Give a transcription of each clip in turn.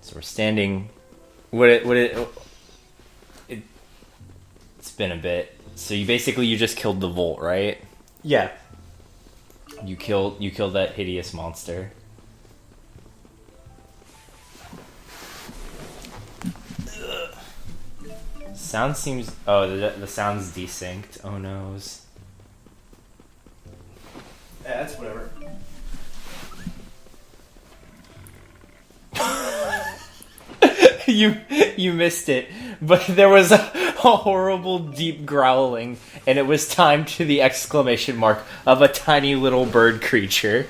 So we're standing. It's been a bit. So you just killed the Volt, right? Yeah. You killed that hideous monster. Sound seems... Oh, the sound's desynced. Oh, noes. Yeah, that's whatever. You missed it, but there was a horrible deep growling, and it was timed to the exclamation mark of a tiny little bird creature.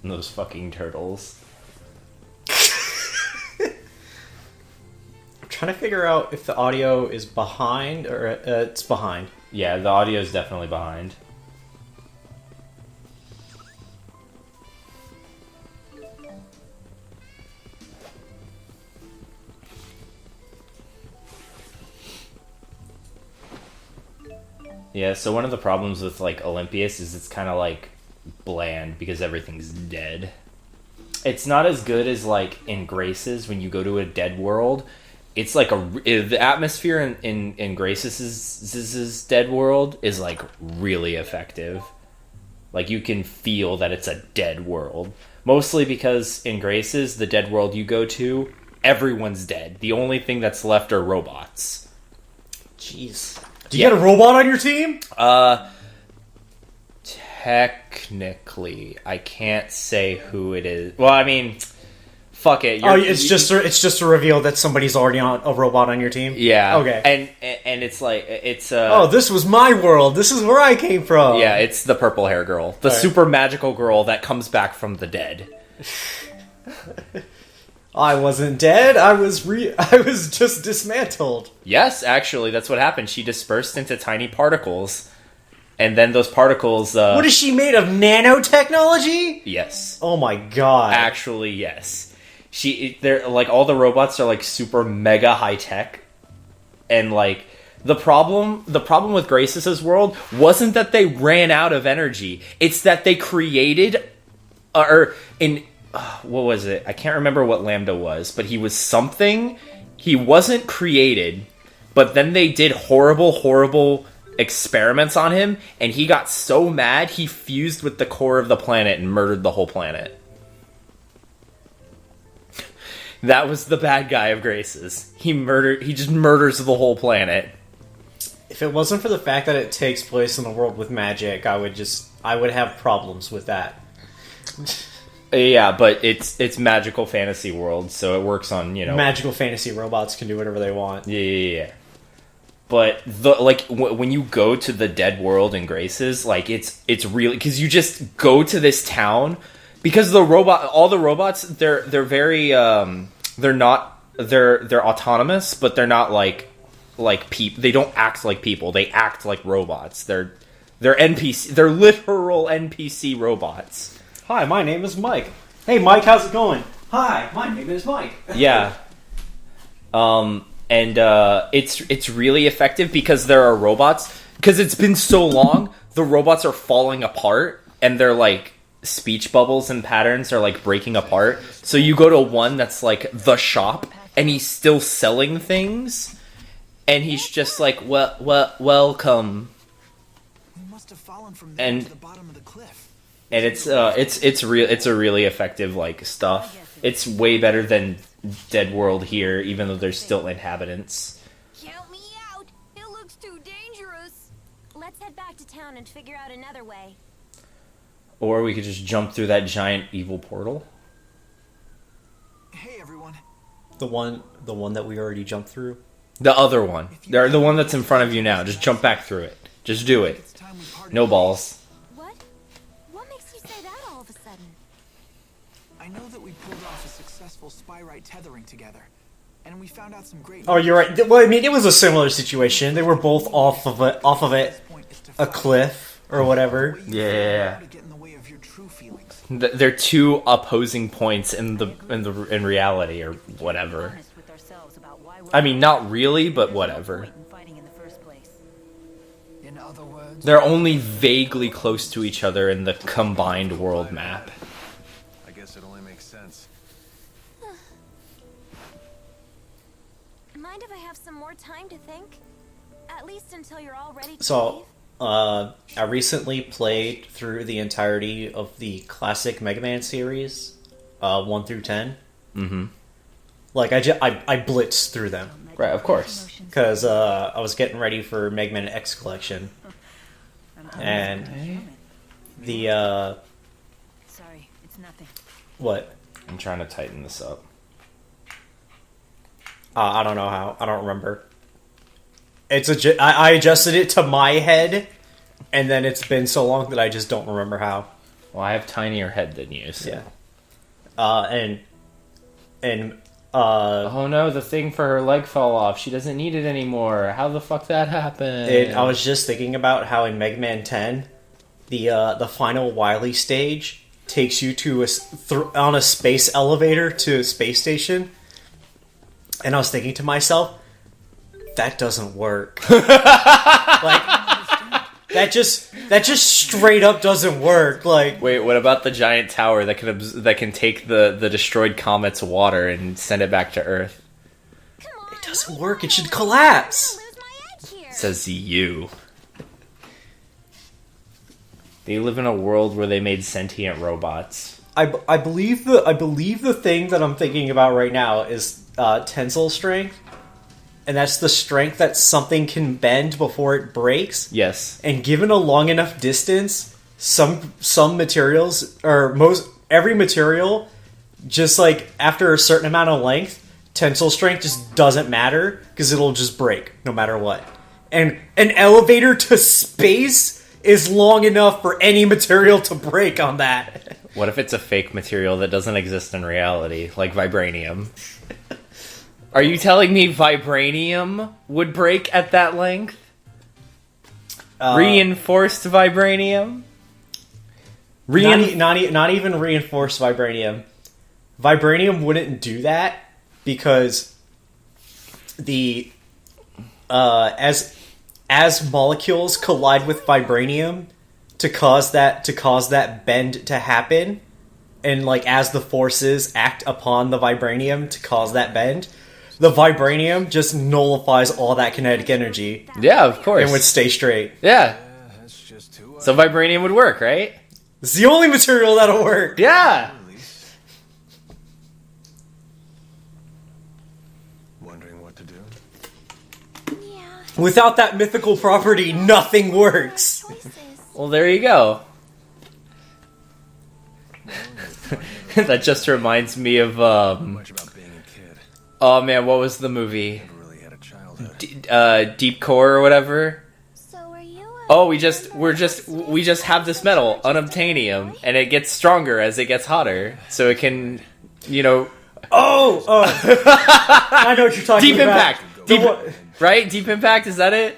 Those fucking turtles. I'm trying to figure out if the audio is behind or it's behind. Yeah, the audio is definitely behind. Yeah, so one of the problems with like Olympius is it's kind of like bland because everything's dead. It's not as good as like in Graces when you go to a dead world. It's like the atmosphere in Graces' dead world is like really effective. Like you can feel that it's a dead world. Mostly because in Graces, the dead world you go to, everyone's dead. The only thing that's left are robots. Jeez. Do you get a robot on your team? Technically, I can't say who it is. Well, I mean, fuck it. It's just a reveal that somebody's already on a robot on your team. Yeah. Okay. And it's like it's this was my world. This is where I came from. Yeah, it's the purple hair girl, the super magical girl that comes back from the dead. I wasn't dead. I was just dismantled. Yes, actually, that's what happened. She dispersed into tiny particles. And then those particles... what is she made of? Nanotechnology? Yes. Oh my god. Actually, yes. They're like all the robots are like super mega high tech. And like the problem with Graces' world wasn't that they ran out of energy. It's that they created what was it? I can't remember what Lambda was, but he was something. He wasn't created, but then they did horrible experiments on him, and he got so mad he fused with the core of the planet and murdered the whole planet. That was the bad guy of Graces. He just murders the whole planet. If it wasn't for the fact that it takes place in a world with magic, I would have problems with that. Yeah, but it's magical fantasy world, so it works on, magical fantasy robots can do whatever they want. Yeah. But when you go to the dead world in Graces, like it's really because you just go to this town because all the robots they're very they're autonomous, but they're not like people. They don't act like people. They act like robots. They're NPC. They're literal NPC robots. Hi, my name is Mike. Hey, Mike, how's it going? Hi, my name is Mike. Yeah. And it's really effective because there are robots. Because it's been so long, the robots are falling apart, and they're like speech bubbles and patterns are like breaking apart. So you go to one that's like the shop, and he's still selling things, and he's just like, welcome. We must have fallen from there to the bottom of the cliff. And it's a really effective like stuff. It's way better than Dead World here, even though there's still inhabitants. Count me out. It looks too dangerous. Let's head back to town and figure out another way. Or we could just jump through that giant evil portal. Hey everyone. The one that we already jumped through? The other one. The one that's in front of you now. Just jump back through it. Just do it. No balls. What makes you say that all of a sudden? I know that we pulled off a successful spy-right tethering together, and we found out some great... Oh, you're right. Well, I mean, it was a similar situation. They were both off of a cliff or whatever. Yeah. They're two opposing points in reality or whatever. I mean, not really, but whatever. other words. They're only vaguely close to each other in the combined world map. I guess it only makes sense. Mind if I have some more time to think? At least until you're all ready to leave. So, I recently played through the entirety of the classic Mega Man series, 1 through 10. Mm-hmm. Like, I blitzed through them. Right, of course. Because I was getting ready for Mega Man X Collection. And the, Sorry, it's nothing. what? I'm trying to tighten this up. I don't know how. I don't remember. I adjusted it to my head, and then it's been so long that I just don't remember how. Well, I have tinier head than you, so. Yeah. Oh no, the thing for her leg fell off. She doesn't need it anymore. How the fuck that happened? I was just thinking about how in Mega Man 10, the final Wily stage takes you to on a space elevator to a space station, and I was thinking to myself, that doesn't work. Like that just straight up doesn't work. Like, Wait, what about the giant tower that can take the destroyed comet's water and send it back to Earth? Come on, it doesn't work. It should collapse. I'm gonna lose my edge here. Says you. They live in a world where they made sentient robots. I believe the thing that I'm thinking about right now is tensile strength, and that's the strength that something can bend before it breaks. Yes. And given a long enough distance, some materials, or every material, just like after a certain amount of length, tensile strength just doesn't matter because it'll just break no matter what. And an elevator to space is long enough for any material to break on that. What if it's a fake material that doesn't exist in reality, like vibranium? Are you telling me vibranium would break at that length? Reinforced vibranium? Not even reinforced vibranium. Vibranium wouldn't do that because the as molecules collide with vibranium to cause that bend to happen, and like as the forces act upon the vibranium to cause that bend, the vibranium just nullifies all that kinetic energy Yeah, of course. and would stay straight. Yeah. That's just too So vibranium would work, right? It's the only material that'll work. Yeah. Wondering what to do. Yeah. Without that mythical property, nothing works. Choices. Well, there you go. That just reminds me of Much about being a kid. oh man, what was the movie? Never really had a childhood. Deep Core or whatever. So are you? Oh, we just have this metal, unobtainium, and it gets stronger as it gets hotter, so it can, Oh, I know what you're talking Deep about. Impact, right? Deep Impact, is that it?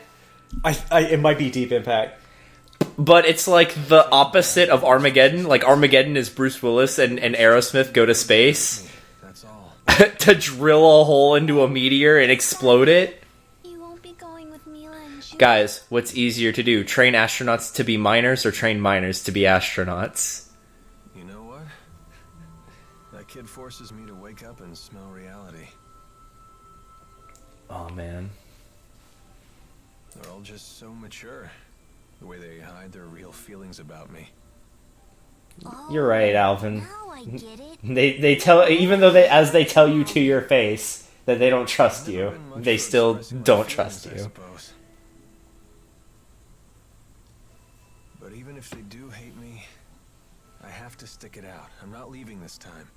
It might be Deep Impact. But it's like the opposite of Armageddon. Like Armageddon is Bruce Willis and Aerosmith go to space That's all. to drill a hole into a meteor and explode it. You won't be going with Mila and Jude. Guys, what's easier to do? Train astronauts to be miners or train miners to be astronauts? You know what? That kid forces me to wake up and smell reality. Oh man. They're all just so mature. The way they hide their real feelings about me. Oh, You're right, Alvin. now I get it. They tell, even though they tell you to your face that they don't trust you, Been much they for still expressing my don't feelings, trust I you. suppose. But even if they do hate me, I have to stick it out. I'm not leaving this time.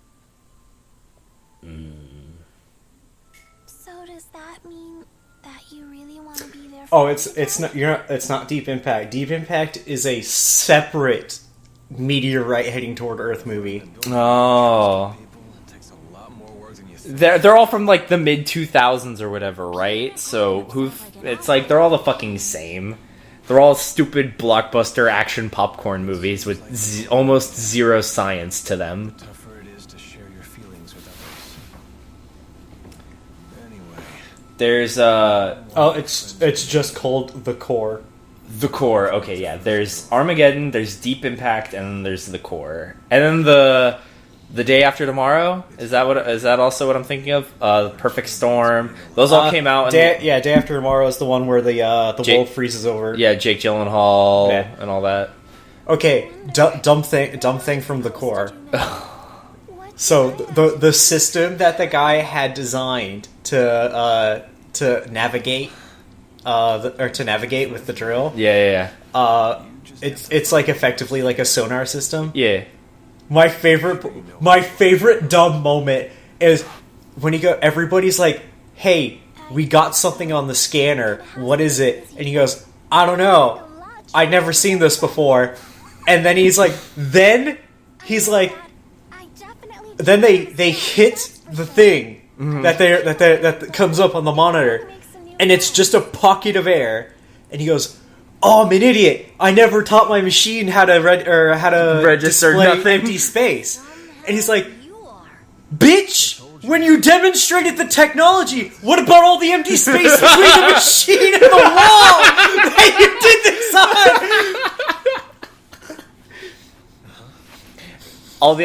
So does that mean that you really want to be there? Oh, for it's not Deep Impact. Deep Impact is a separate meteorite heading toward Earth movie. Oh. People, it takes a lot more work than you think. They're all from like the mid 2000s or whatever, right? So it's like they're all the fucking same. They're all stupid blockbuster action popcorn movies with almost zero science to them. The tougher it is to share your feelings with others. Anyway, There's Oh, it's just called The Core. The core. Okay, yeah. There's Armageddon, there's Deep Impact, and then there's the core. And then the Day After Tomorrow, is that also what I'm thinking of? Perfect Storm. Those all came out. Day After Tomorrow is the one where the world freezes over. Yeah, Jake Gyllenhaal Yeah. and all that. Okay, dumb thing from the core. So the system that the guy had designed to navigate to navigate with the drill. Yeah. It's like effectively like a sonar system. Yeah. My favorite dumb moment is when everybody's like, "Hey, we got something on the scanner. What is it?" And he goes, "I don't know. I'd never seen this before." And then he's like, then they hit the thing that comes up on the monitor, and it's just a pocket of air. And he goes, "Oh, I'm an idiot. I never taught my machine how to Register display nothing." empty space." And he's like, "Bitch, when you demonstrated the technology, what about all the empty space between the machine and the wall that you did this on?" All the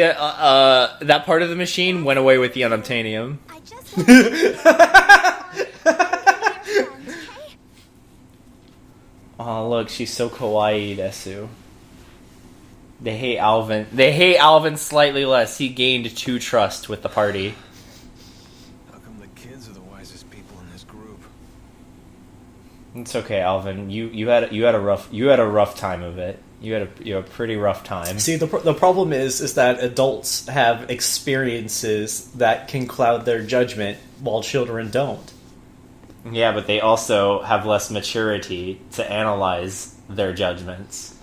that part of the machine went away with the unobtainium. I just Oh, look, she's so kawaii, Desu. They hate Alvin. They hate Alvin slightly less. He gained 2 trust with the party. How come the kids are the wisest people in this group? It's okay, Alvin. You had a rough time of it. You had a pretty rough time. See, the problem is that adults have experiences that can cloud their judgment, while children don't. Yeah, but they also have less maturity to analyze their judgments.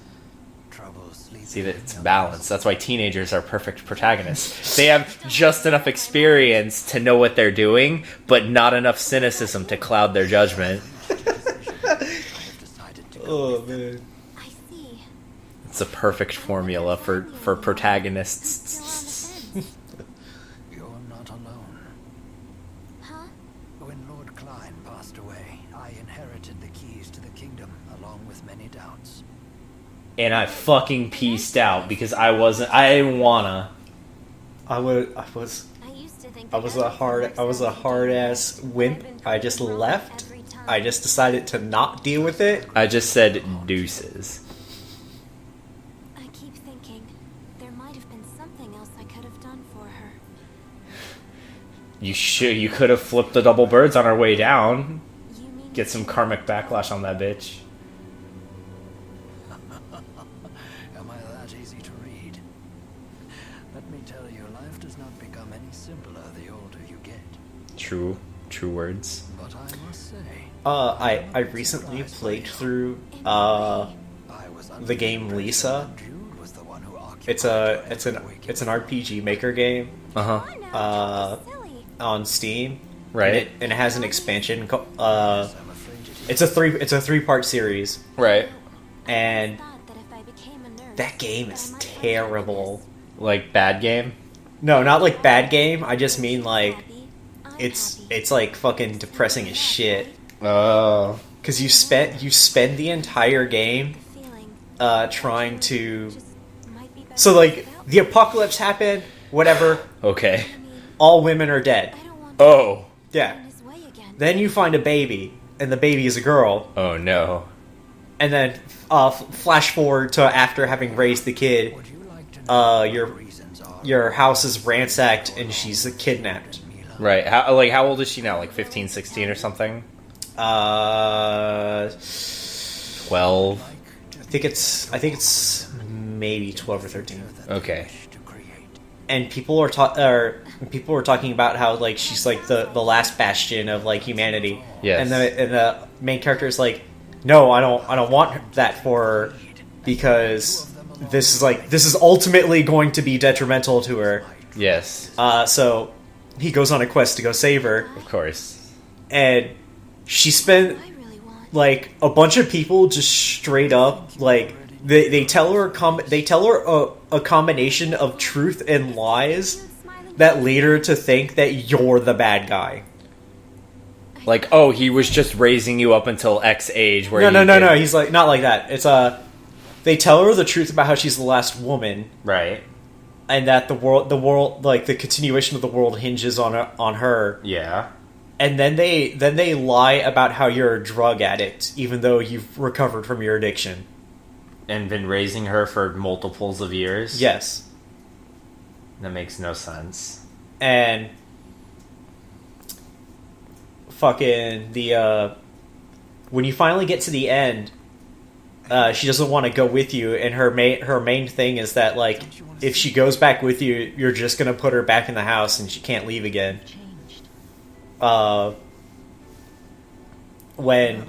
See, that it's balanced. That's why teenagers are perfect protagonists. They have just enough experience to know what they're doing, but not enough cynicism to cloud their judgment. Oh, man. I see. It's a perfect formula for protagonists. You're not alone. Huh? When Lord Klein passed away, I inherited the keys to the kingdom, along with many doubts. And I fucking pieced out because I didn't wanna. I was a hard ass wimp. I just left. I just decided to not deal with it. I just said deuces. I keep thinking there might have been something else I could have done for her. You could have flipped the double birds on our way down. You mean Get some karmic backlash on that bitch. Am I that easy to read? Let me tell you, life does not become any simpler the older you get. True words. But I must say, I recently played through I was the game Lisa. Jude was the one who occupied It's an RPG maker game Uh huh. silly? on Steam, Right. and it has an expansion. It's a 3-part series, Right. and Thought that if I became a nurse, that game is I might terrible. Like bad game. No, not like bad game. I just mean like happy. I'm it's happy. it's like fucking depressing as shit. Oh. Because you spend the entire game Feeling trying to. just might be better So like without the apocalypse happened, whatever. Okay. me. All women are dead. I don't want Oh. to Yeah. get in his way again. Then you find a baby, and the baby is a girl. Oh no. And then flash forward to after having raised the kid, would you like to know your what reasons are? your house is ransacked and she's kidnapped. Right. How old is she now? Like 15, 16 or something? 12. 12. I think it's maybe 12 or 13. Okay. To create. And people are talking about how like she's like the last bastion of like humanity. Yes. And the main character is like, no, I don't want that for her because this is ultimately going to be detrimental to her. Yes. So he goes on a quest to go save her, Of course. and she spent I really want. like a bunch of people just straight up like they tell her a combination of truth and lies that lead her to think that you're the bad guy. I Like, oh, he was just raising you up until X age. Where No. He's like, not like that. It's they tell her the truth about how she's the last woman, right? and that the world, like the continuation of the world hinges on her. Yeah. And then they lie about how you're a drug addict, even though you've recovered from your addiction. And been raising her for multiples of years? Yes. That makes no sense. And fucking when you finally get to the end, she doesn't want to go with you, and her main thing is that, like, if she goes back with you, you're just gonna put her back in the house and she can't leave again. When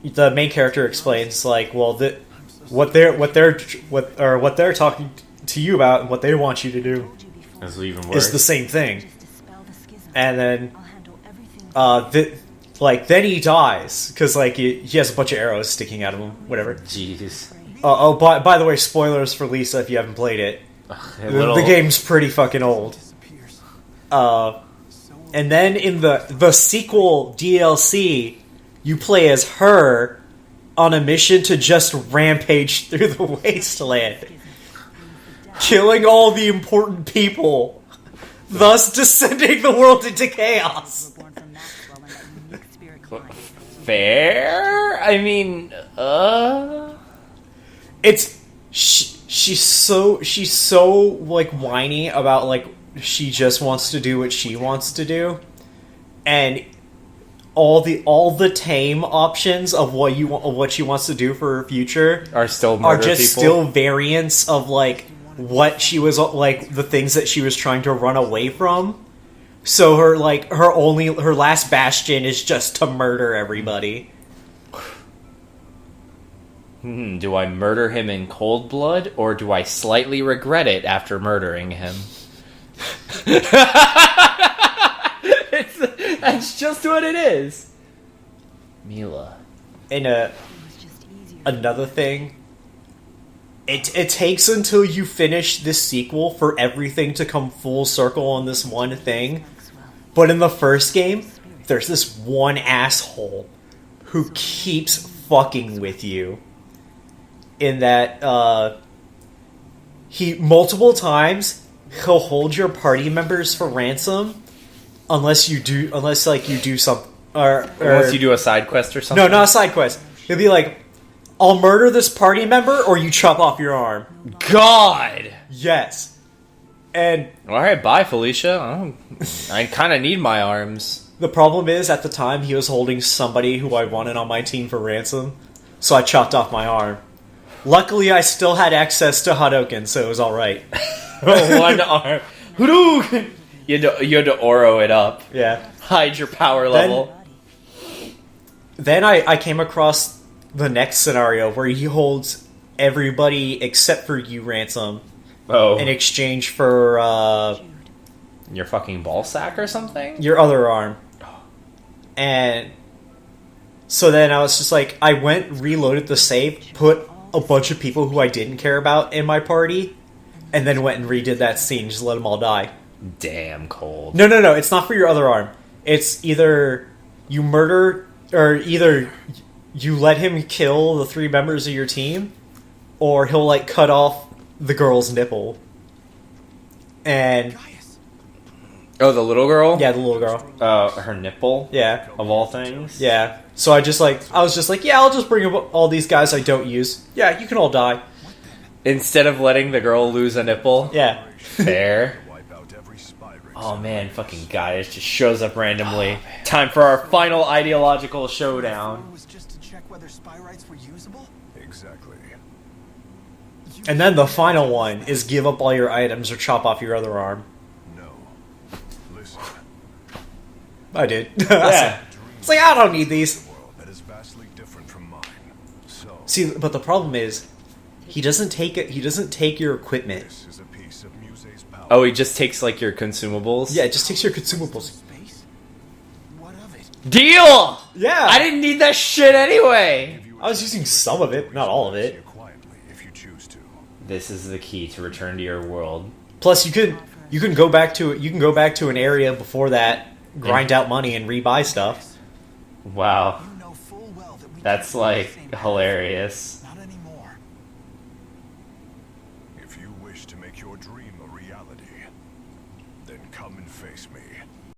the main character explains, like, well, what they're talking to you about and what they want you to do Is even worse. is the same thing. And then then he dies because, like, he has a bunch of arrows sticking out of him, whatever. Jeez. By the way, spoilers for Lisa if you haven't played it. The game's pretty fucking old. And then in the sequel DLC, you play as her on a mission to just rampage through the wasteland, killing all the important people, thus descending the world into chaos. Fair? I mean, It's she's so like whiny about, like, she just wants to do what she wants to do, and all the tame options of what she wants to do for her future are just still variants of, like, what she was, like, the things that she was trying to run away from. So her last bastion is just to murder everybody. Do I murder him in cold blood, or do I slightly regret it after murdering him? That's just what it is. Mila. And another thing, it takes until you finish this sequel for everything to come full circle on this one thing. But in the first game, there's this one asshole who keeps fucking with you. In that, he multiple times he'll hold your party members for ransom unless you do something, or Unless you do a side quest or something. no, not a side quest. He'll be like, "I'll murder this party member, or you chop off your arm." God. Yes, and All right, bye, Felicia. I kind of need my arms. the problem is, at the time, he was holding somebody who I wanted on my team for ransom, so I chopped off my arm. Luckily, I still had access to Hadouken, so it was alright. One arm. Hadouken! You had to Oro it up. Yeah. Hide your power level. Then I came across the next scenario where he holds everybody except for you ransom in exchange for your fucking ball sack or something? your other arm. And so then I was just like, I went, reloaded the save, put a bunch of people who I didn't care about in my party, and then went and redid that scene, just let them all die. Damn cold. No, it's not for your other arm. It's either you murder, or either you let him kill the 3 members of your team, or he'll, like, cut off the girl's nipple. And... Oh, the little girl? yeah, the little girl. Her nipple? Yeah. Of all things? Yeah. So I was just like, yeah, I'll just bring up all these guys I don't use. Yeah, you can all die. Instead of letting the girl lose a nipple? Yeah. Fair. Oh man, fucking Gaius just shows up randomly. Time for our final ideological showdown. Was just to check whether spy rights were usable? Exactly. And then the final one is give up all your items or chop off your other arm. No. Listen. I did. Yeah. It's like, I don't need these. World that is vastly different from mine. So See, but the problem is, he doesn't take it. He doesn't take your equipment. this is a piece of Muse's power. Oh, he just takes, like, your consumables? Yeah, it just takes your consumables. Space? What of it? Deal! Yeah, I didn't need that shit anyway! I was using some of it, not all of it. Quietly, if you choose to. This is the key to return to your world. Plus, you can go back to an area before that, grind out money and rebuy stuff. Wow. You know full well that we That's can't go the like same path. hilarious. Not anymore. If you wish to make your dream a reality, then come and face me.